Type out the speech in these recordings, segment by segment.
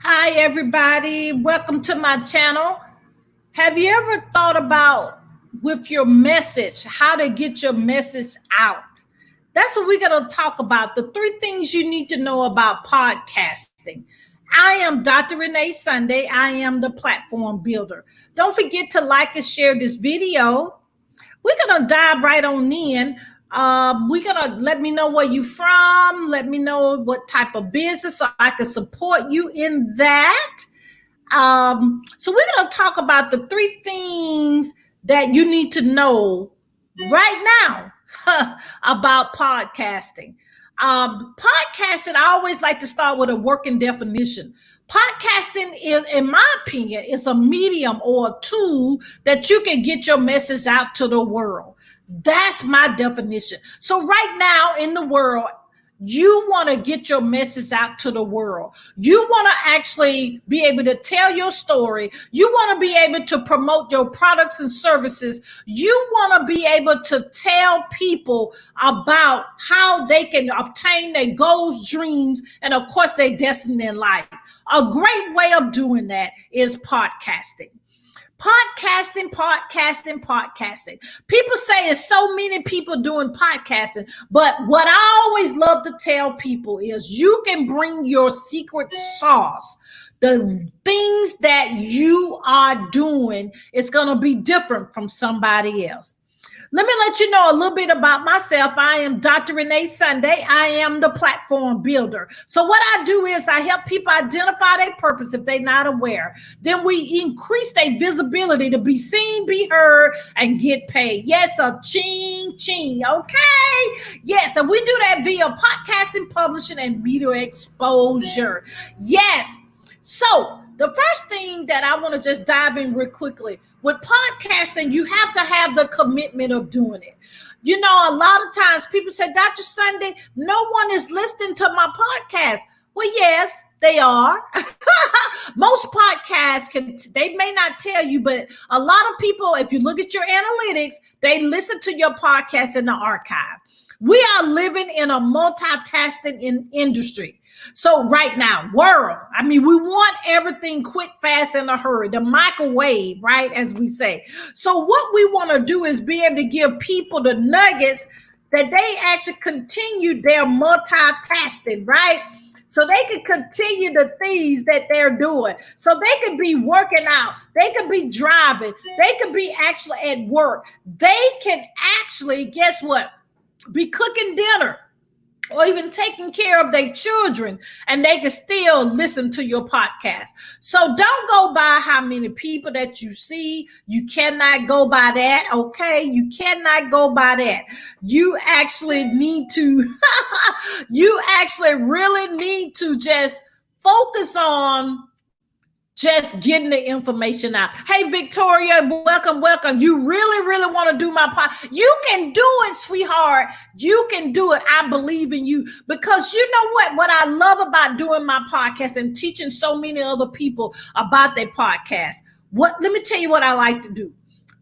Hi, everybody. Welcome to my channel. Have you ever thought about with your message, how to get your message out? That's what we're going to talk about. The 3 things you need to know about podcasting. I am Dr. Renee Sunday. I am the platform builder. Don't forget to like and share this video. We're going to dive right on in. We're going to let me know where you're from. Let me know what type of business so I can support you in that. So we're going to talk about the 3 things that you need to know right now about podcasting. Podcasting, I always like to start with a working definition. Podcasting is, in my opinion, is a medium or a tool that you can get your message out to the world. That's my definition. So right now in the world, you want to get your message out to the world. You want to actually be able to tell your story. You want to be able to promote your products and services. You want to be able to tell people about how they can obtain their goals, dreams, and of course, their destiny in life. A great way of doing that is podcasting. Podcasting. People say it's so many people doing podcasting, but what I always love to tell people is you can bring your secret sauce. The things that you are doing is going to be different from somebody else. Let me let you know a little bit about myself. I am Dr. Renee Sunday. I am the platform builder. So what I do is I help people identify their purpose if they're not aware. Then we increase their visibility to be seen, be heard, and get paid. Yes, a ching, okay? Yes, and we do that via podcasting, publishing, and media exposure. Yes. So the first thing that I want to just dive in real quickly, with podcasting, you have to have the commitment of doing it. You know, a lot of times people say, Dr. Sunday, no one is listening to my podcast. Well, yes, they are. Most podcasts they may not tell you, but a lot of people, if you look at your analytics, they listen to your podcast in the archive. We are living in a multitasking industry. So right now, world, we want everything quick, fast, in a hurry, the microwave, right, as we say. So what we want to do is be able to give people the nuggets that they actually continue their multitasking, right? So they can continue the things that they're doing. So they could be working out. They could be driving. They could be actually at work. They can actually, guess what? Be cooking dinner or even taking care of their children, and they can still listen to your podcast. So don't go by how many people that you see. You cannot go by that, okay? You cannot go by that. You actually need to, you actually really need to just focus on just getting the information out. Hey, Victoria, welcome. You really want to do my podcast. You can do it, sweetheart. You can do it. I believe in you, because you know what? What I love about doing my podcast and teaching so many other people about their podcast. Let me tell you what I like to do.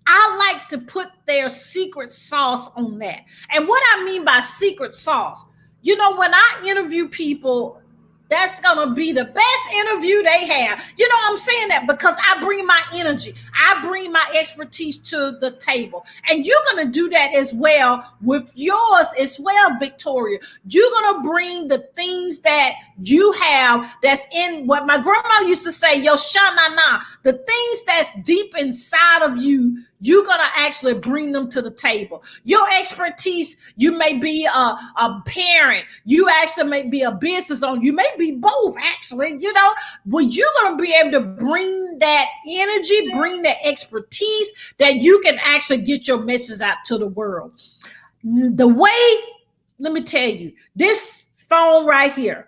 I like to put their secret sauce on that. And what I mean by secret sauce, you know, when I interview people, that's going to be the best interview they have. You know, I'm saying that because I bring my energy. I bring my expertise to the table. And you're going to do that as well with yours as well, Victoria. You're going to bring the things that you have that's in what my grandma used to say, yo, sha-na-na. The things that's deep inside of you, you're going to actually bring them to the table. Your expertise, you may be a parent. You actually may be a business owner. You may be both, actually, you know. Well, you're going to be able to bring that energy, bring that expertise that you can actually get your message out to the world. The way, let me tell you, this phone right here,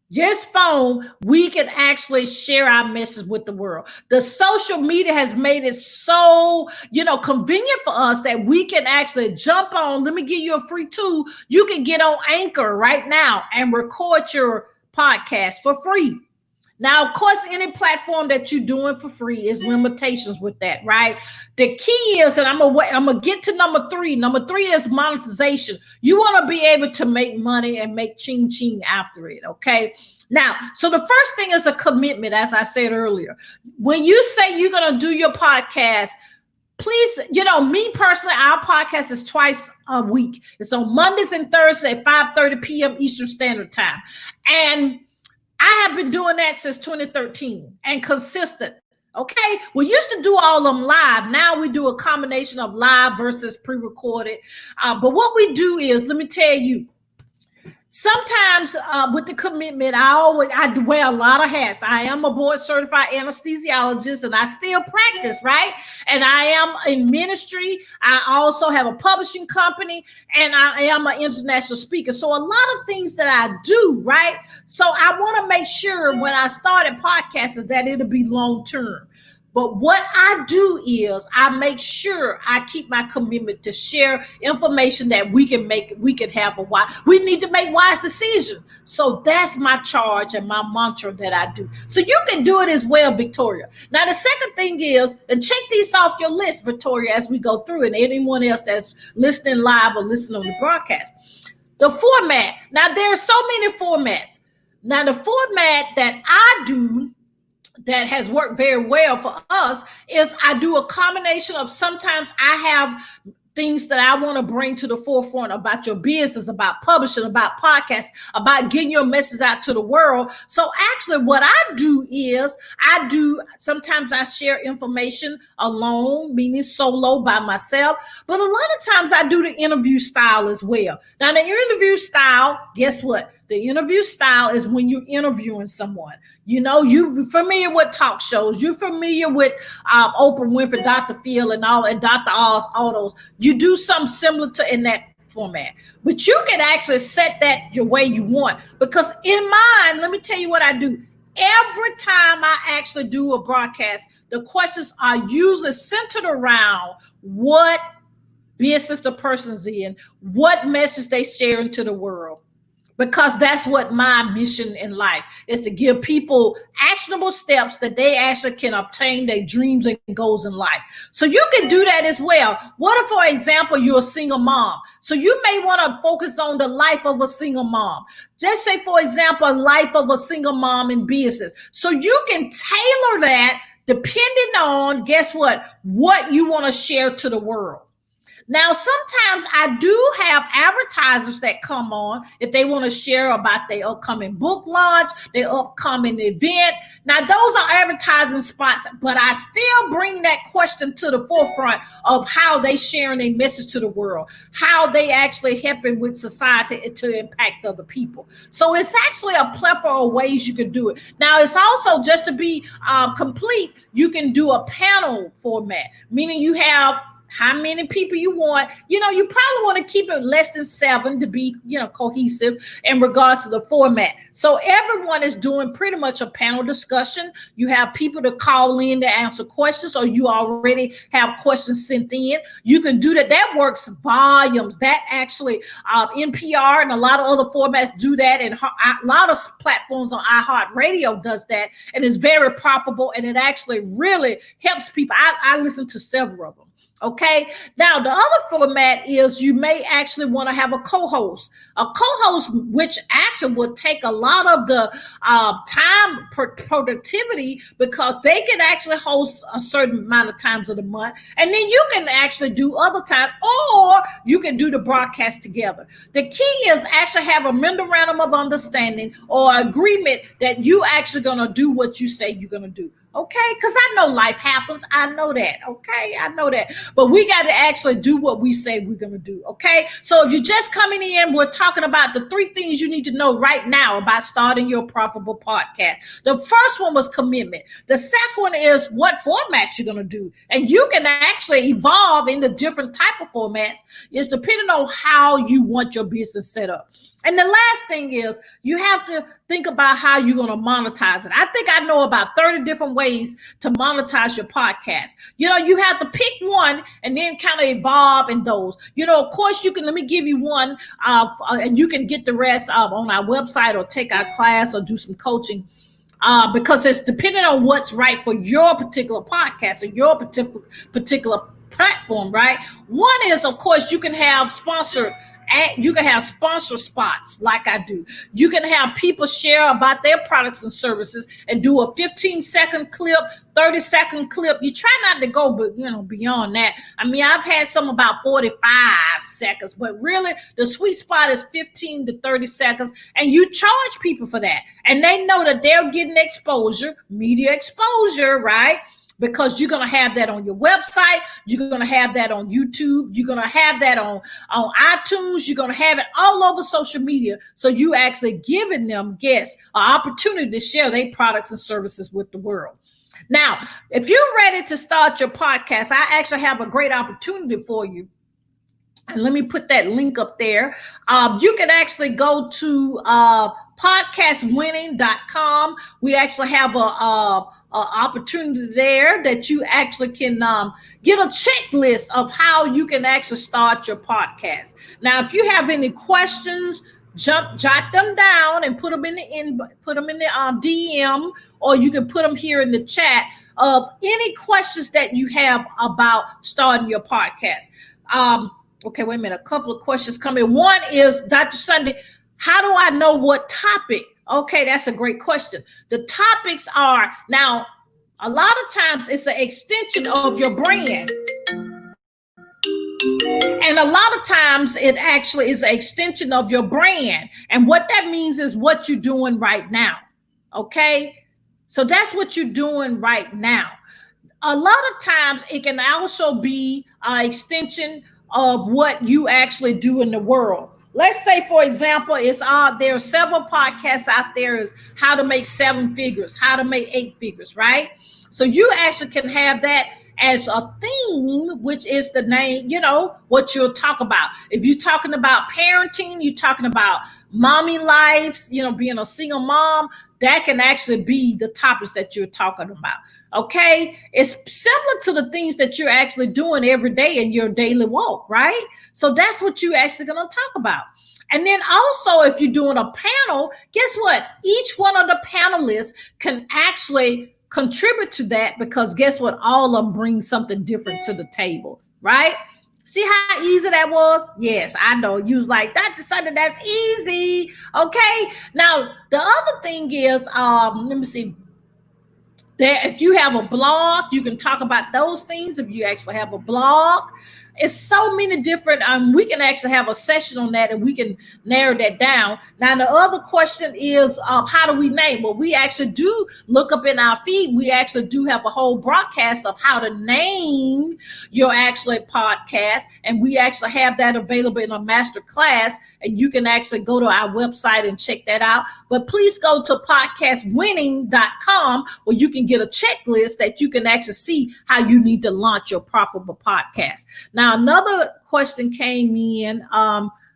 this phone, we can actually share our message with the world. The social media has made it so, convenient for us that we can actually jump on. Let me give you a free tool. You can get on Anchor right now and record your podcast for free. Now, of course, any platform that you're doing for free is limitations with that, right? The key is, and I'm gonna get to number three. Number three is monetization. You want to be able to make money and make ching ching after it, okay? Now, so the first thing is a commitment, as I said earlier. When you say you're gonna do your podcast, please, me personally, our podcast is twice a week. It's on Mondays and Thursdays at 5:30 p.m. Eastern Standard Time. And I have been doing that since 2013 and consistent. Okay. We used to do all of them live. Now we do a combination of live versus pre-recorded. But what we do is, let me tell you, sometimes with the commitment, I wear a lot of hats. I am a board certified anesthesiologist and I still practice, right? And I am in ministry. I also have a publishing company and I am an international speaker. So a lot of things that I do, right? So I want to make sure when I started podcasting that it'll be long term. But what I do is I make sure I keep my commitment to share information that we can have we need to make wise decisions. So that's my charge and my mantra that I do. So you can do it as well, Victoria. Now, the second thing is, and check these off your list, Victoria, as we go through, and anyone else that's listening live or listening on the broadcast. The format. Now, there are so many formats. Now, the format that I do that has worked very well for us is I do a combination of, sometimes I have things that I want to bring to the forefront about your business, about publishing, about podcasts, about getting your message out to the world. So actually what I do is sometimes I share information alone, meaning solo by myself, but a lot of times I do the interview style as well. Now the interview style, guess what? The interview style is when you're interviewing someone. You're familiar with talk shows. You're familiar with Oprah Winfrey, Dr. Phil, and Dr. Oz, all those. You do something similar to in that format. But you can actually set that your way you want. Because in mine, let me tell you what I do. Every time I actually do a broadcast, the questions are usually centered around what business the person's in, what message they share into the world. Because that's what my mission in life is, to give people actionable steps that they actually can obtain their dreams and goals in life. So you can do that as well. What if, for example, you're a single mom? So you may want to focus on the life of a single mom. Just say, for example, life of a single mom in business. So you can tailor that depending on, guess what you want to share to the world. Now, sometimes I do have advertisers that come on if they want to share about their upcoming book launch, their upcoming event. Now, those are advertising spots, but I still bring that question to the forefront of how they sharing their message to the world, how they actually helping with society to impact other people. So it's actually a plethora of ways you can do it. Now, it's also, just to be complete, you can do a panel format, meaning you have how many people you want. You probably want to keep it less than 7 to be, cohesive in regards to the format. So everyone is doing pretty much a panel discussion. You have people to call in to answer questions, or you already have questions sent in. You can do that. That works volumes. That actually NPR and a lot of other formats do that. And a lot of platforms on iHeartRadio does that. And it's very profitable. And it actually really helps people. I listen to several of them. Okay. Now, the other format is you may actually want to have a co-host, which actually will take a lot of the time productivity, because they can actually host a certain amount of times of the month. And then you can actually do other times, or you can do the broadcast together. The key is actually have a memorandum of understanding or agreement that you actually going to do what you say you're going to do. Okay, because I know life happens. I know that. Okay, I know that. But we got to actually do what we say we're going to do. Okay, so if you're just coming in, we're talking about the 3 things you need to know right now about starting your profitable podcast. The first one was commitment. The second one is what format you're going to do. And you can actually evolve into different type of formats. It's depending on how you want your business set up. And the last thing is you have to think about how you're going to monetize it. I think I know about 30 different ways to monetize your podcast. You have to pick one and then kind of evolve in those. Of course, let me give you one and you can get the rest on our website or take our class or do some coaching. because it's depending on what's right for your particular podcast or your particular platform, right? One is, of course, you can have sponsor spots like I do. You can have people share about their products and services and do a 15-second clip, 30-second clip. You try not to go, but beyond that. I mean, I've had some about 45 seconds, but really the sweet spot is 15 to 30 seconds, and you charge people for that. And they know that they're getting exposure, media exposure, right? Because you're going to have that on your website. You're going to have that on YouTube. You're going to have that on iTunes. You're going to have it all over social media. So you actually giving them guests an opportunity to share their products and services with the world. Now, if you're ready to start your podcast, I actually have a great opportunity for you. And let me put that link up there. You can actually go to podcastwinning.com. We actually have a opportunity there that you actually can get a checklist of how you can actually start your podcast. Now, if you have any questions, jot them down and put them in the DM, or you can put them here in the chat of any questions that you have about starting your podcast. Okay, wait a minute. A couple of questions coming. One is, Dr. Sunday, how do I know what topic? Okay, that's a great question. The topics are, now, a lot of times it's an extension of your brand. And a lot of times it actually is an extension of your brand. And what that means is what you're doing right now. Okay? So that's what you're doing right now. A lot of times it can also be an extension of what you actually do in the world. Let's say, for example, there are several podcasts out there is how to make 7 figures, how to make 8 figures, right? So you actually can have that as a theme, which is the name, what you'll talk about. If you're talking about parenting, you're talking about mommy lives, being a single mom, that can actually be the topics that you're talking about. Okay, it's similar to the things that you're actually doing every day in your daily walk, right? So that's what you're actually going to talk about. And then also, if you're doing a panel, guess what? Each one of the panelists can actually contribute to that, because guess what? All of them bring something different to the table, right? See how easy that was? Yes, I know. You was like, Dr. Sunday, that's easy. Okay. Now, the other thing is, let me see. If you have a blog, you can talk about those things. If you actually have a blog, it's so many different, we can actually have a session on that and we can narrow that down. Now, the other question is, how do we name? Well, we actually do look up in our feed. We actually do have a whole broadcast of how to name your actual podcast. And we actually have that available in a master class. And you can actually go to our website and check that out. But please go to podcastwinning.com where you can get a checklist that you can actually see how you need to launch your profitable podcast. Now, another question came in.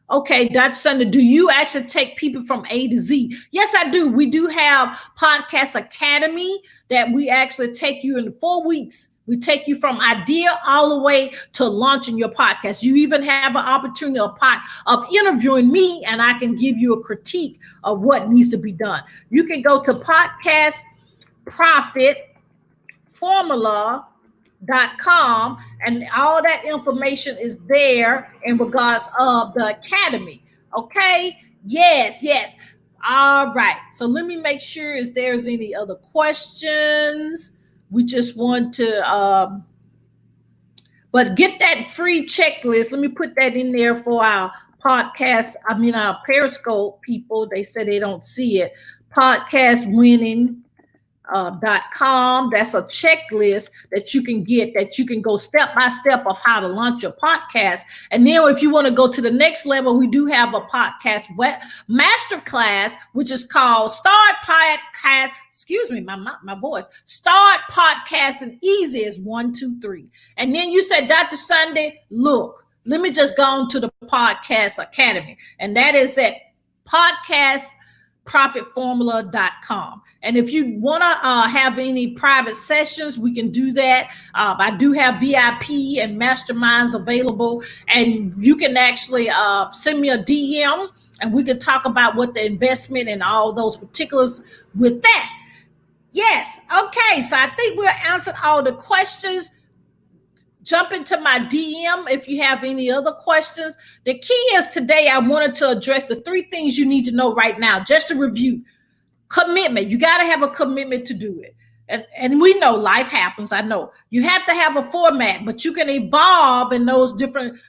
Okay, Dr. Sunday, do you actually take people from A to Z? Yes, I do. We do have Podcast Academy that we actually take you in 4 weeks. We take you from idea all the way to launching your podcast. You even have an opportunity of interviewing me, and I can give you a critique of what needs to be done. You can go to podcastprofitformula.com, and all that information is there in regards of the academy. Okay. Yes. All right. So let me make sure if there's any other questions. We just want to, but get that free checklist. Let me put that in there for our podcast. Our Periscope people, they said they don't see it. Podcastwinning.com. That's a checklist that you can get, that you can go step by step of how to launch your podcast. And then if you want to go to the next level, we do have a podcast masterclass, which is called Start Podcasting Easy as 1, 2, 3. And then you said, Dr. Sunday, look, let me just go on to the Podcast Academy. And that is at podcastprofitformula.com. And if you want to have any private sessions, we can do that. I do have VIP and masterminds available, and you can actually send me a DM and we can talk about what the investment and all those particulars with that. Yes. Okay. So I think we'll answer all the questions. Jump into my DM if you have any other questions. The key is today I wanted to address the 3 things you need to know right now, just to review. Commitment. You got to have a commitment to do it. And we know life happens. I know you have to have a format, but you can evolve in those different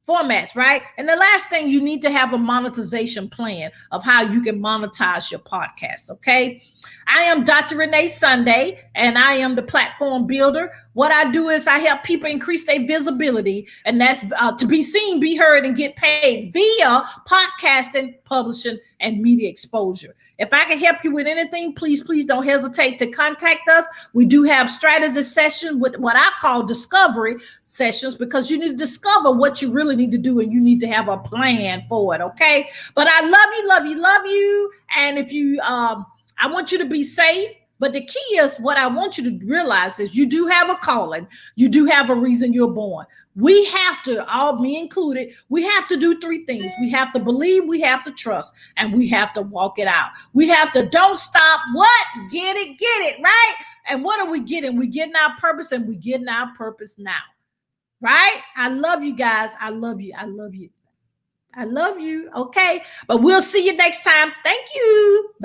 formats, right? And the last thing, you need to have a monetization plan of how you can monetize your podcast. Okay. I am Dr. Renee Sunday, and I am the platform builder. What I do is I help people increase their visibility, and that's to be seen, be heard, and get paid via podcasting, publishing, and media exposure. If I can help you with anything, please don't hesitate to contact us. We do have strategy sessions with what I call discovery sessions, because you need to discover what you really need to do, and you need to have a plan for it. Okay. But I love you. And if you, I want you to be safe. But the key is, what I want you to realize is you do have a calling. You do have a reason you're born. We have to, all me included, we have to do 3 things. We have to believe, we have to trust, and we have to walk it out. We have to don't stop. What? Get it, right? And what are we getting? We're getting our purpose, and we're getting our purpose now. Right? I love you guys. I love you. Okay. But we'll see you next time. Thank you.